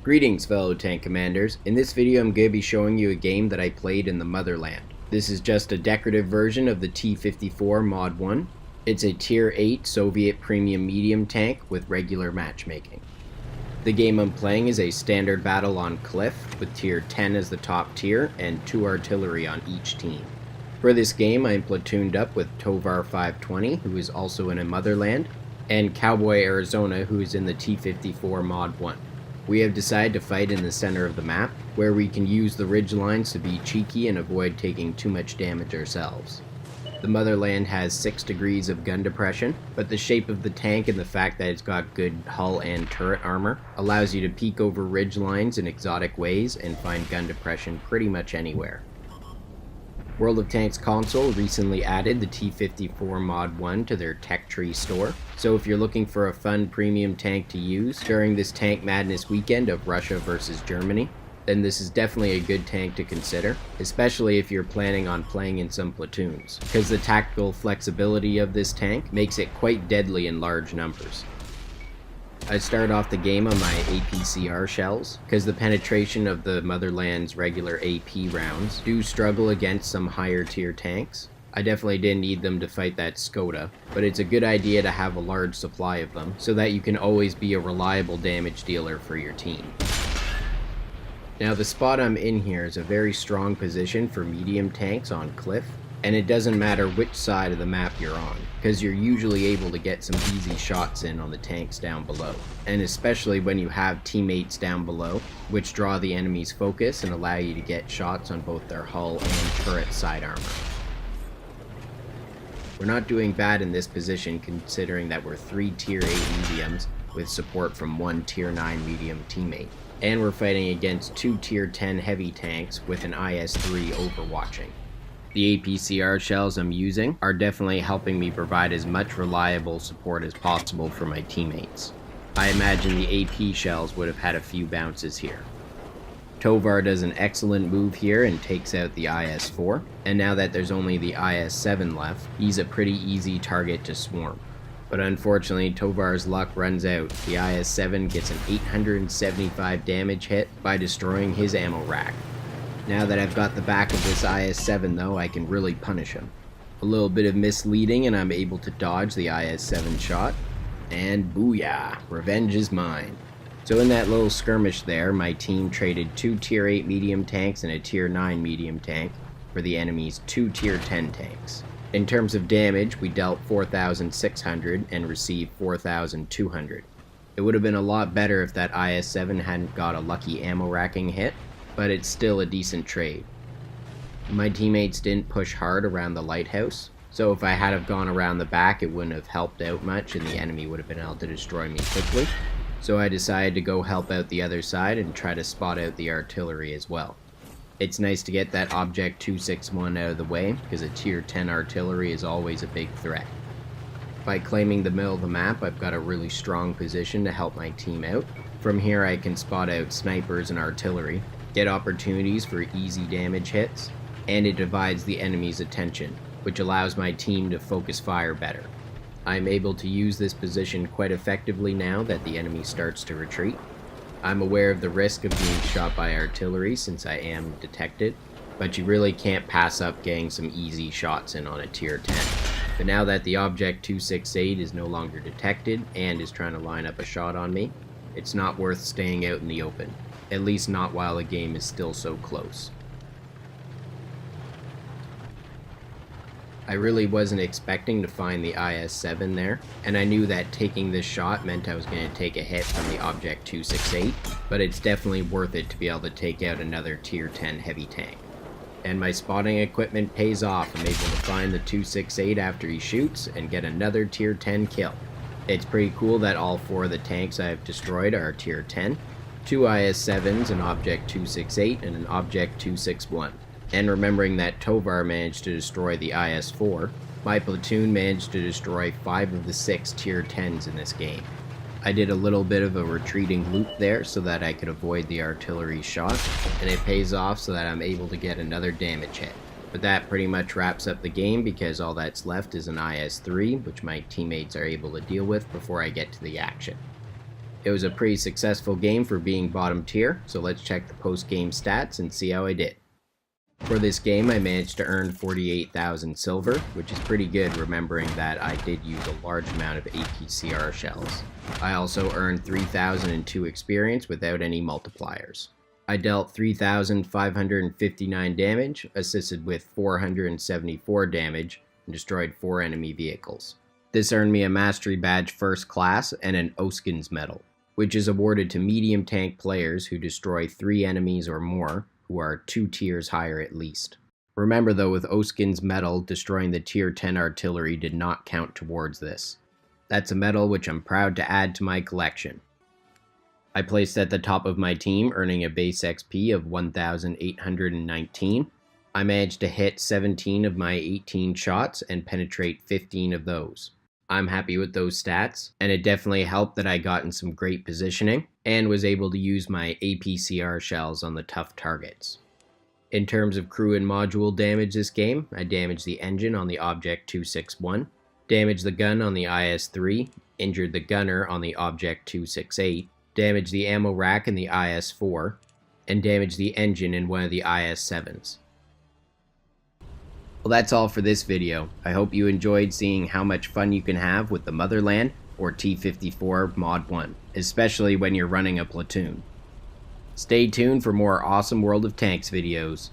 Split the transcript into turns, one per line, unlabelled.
Greetings fellow tank commanders. In this video I'm going to be showing you a game that I played in the Motherland. This is just a decorative version of the T-54 Mod 1. It's a Tier 8 Soviet premium medium tank with regular matchmaking. The game I'm playing is a standard battle on cliff with Tier 10 as the top tier and 2 artillery on each team. For this game I'm platooned up with Tovar 520, who is also in a Motherland, and Cowboy Arizona, who is in the T-54 Mod 1. We have decided to fight in the center of the map, where we can use the ridge lines to be cheeky and avoid taking too much damage ourselves. The Motherland has 6 degrees of gun depression, but the shape of the tank and the fact that it's got good hull and turret armor allows you to peek over ridge lines in exotic ways and find gun depression pretty much anywhere. World of Tanks console recently added the T-54 Mod 1 to their tech tree store, so if you're looking for a fun premium tank to use during this tank madness weekend of Russia versus Germany, then this is definitely a good tank to consider, especially if you're planning on playing in some platoons, because the tactical flexibility of this tank makes it quite deadly in large numbers. I start off the game on my APCR shells, because the penetration of the Motherland's regular AP rounds do struggle against some higher tier tanks. I definitely didn't need them to fight that Skoda, but it's a good idea to have a large supply of them, so that you can always be a reliable damage dealer for your team. Now the spot I'm in here is a very strong position for medium tanks on cliff, and it doesn't matter which side of the map you're on, because you're usually able to get some easy shots in on the tanks down below, and especially when you have teammates down below, which draw the enemy's focus and allow you to get shots on both their hull and turret side armor. We're not doing bad in this position considering that we're 3 Tier 8 mediums with support from 1 Tier 9 medium teammate, and we're fighting against 2 Tier 10 heavy tanks with an IS-3 overwatching. The APCR shells I'm using are definitely helping me provide as much reliable support as possible for my teammates. I imagine the AP shells would have had a few bounces here. Tovar does an excellent move here and takes out the IS-4, and now that there's only the IS-7 left, he's a pretty easy target to swarm. But unfortunately Tovar's luck runs out. The IS-7 gets an 875 damage hit by destroying his ammo rack. Now that I've got the back of this IS-7 though, I can really punish him. A little bit of misleading and I'm able to dodge the IS-7 shot, and booyah, revenge is mine. So in that little skirmish there, my team traded 2 Tier 8 medium tanks and a Tier 9 medium tank for the enemy's 2 Tier 10 tanks. In terms of damage, we dealt 4,600 and received 4,200. It would have been a lot better if that IS-7 hadn't got a lucky ammo racking hit, but it's still a decent trade. My teammates didn't push hard around the lighthouse, so if I had have gone around the back it wouldn't have helped out much and the enemy would have been able to destroy me quickly. So I decided to go help out the other side and try to spot out the artillery as well. It's nice to get that Object 261 out of the way, because a Tier 10 artillery is always a big threat. By claiming the middle of the map, I've got a really strong position to help my team out. From here I can spot out snipers and artillery, get opportunities for easy damage hits, and it divides the enemy's attention, which allows my team to focus fire better. I'm able to use this position quite effectively now that the enemy starts to retreat. I'm aware of the risk of being shot by artillery since I am detected, but you really can't pass up getting some easy shots in on a Tier 10. But now that the Object 268 is no longer detected and is trying to line up a shot on me, it's not worth staying out in the open, at least not while the game is still so close. I really wasn't expecting to find the IS-7 there, and I knew that taking this shot meant I was going to take a hit from the Object 268, but it's definitely worth it to be able to take out another Tier 10 heavy tank. And my spotting equipment pays off. I'm able to find the 268 after he shoots and get another Tier 10 kill. It's pretty cool that all 4 of the tanks I've destroyed are Tier 10, 2 IS-7s, an Object 268, and an Object 261. And remembering that Tovar managed to destroy the IS-4, my platoon managed to destroy 5 of the 6 Tier 10s in this game. I did a little bit of a retreating loop there so that I could avoid the artillery shot, and it pays off so that I'm able to get another damage hit. But that pretty much wraps up the game because all that's left is an IS-3, which my teammates are able to deal with before I get to the action. It was a pretty successful game for being bottom tier, so let's check the post-game stats and see how I did. For this game, I managed to earn 48,000 silver, which is pretty good remembering that I did use a large amount of APCR shells. I also earned 3,002 experience without any multipliers. I dealt 3,559 damage, assisted with 474 damage, and destroyed 4 enemy vehicles. This earned me a Mastery Badge First Class and an Oskin's Medal, which is awarded to medium tank players who destroy 3 enemies or more, who are 2 tiers higher at least. Remember though, with Oskin's Medal, destroying the tier 10 artillery did not count towards this. That's a medal which I'm proud to add to my collection. I placed at the top of my team, earning a base XP of 1,819. I managed to hit 17 of my 18 shots and penetrate 15 of those. I'm happy with those stats, and it definitely helped that I got in some great positioning and was able to use my APCR shells on the tough targets. In terms of crew and module damage this game, I damaged the engine on the Object 261, damaged the gun on the IS-3, injured the gunner on the Object 268, damaged the ammo rack in the IS-4, and damaged the engine in one of the IS-7s. Well, that's all for this video. I hope you enjoyed seeing how much fun you can have with the Motherland or T-54 Mod 1, especially when you're running a platoon. Stay tuned for more awesome World of Tanks videos.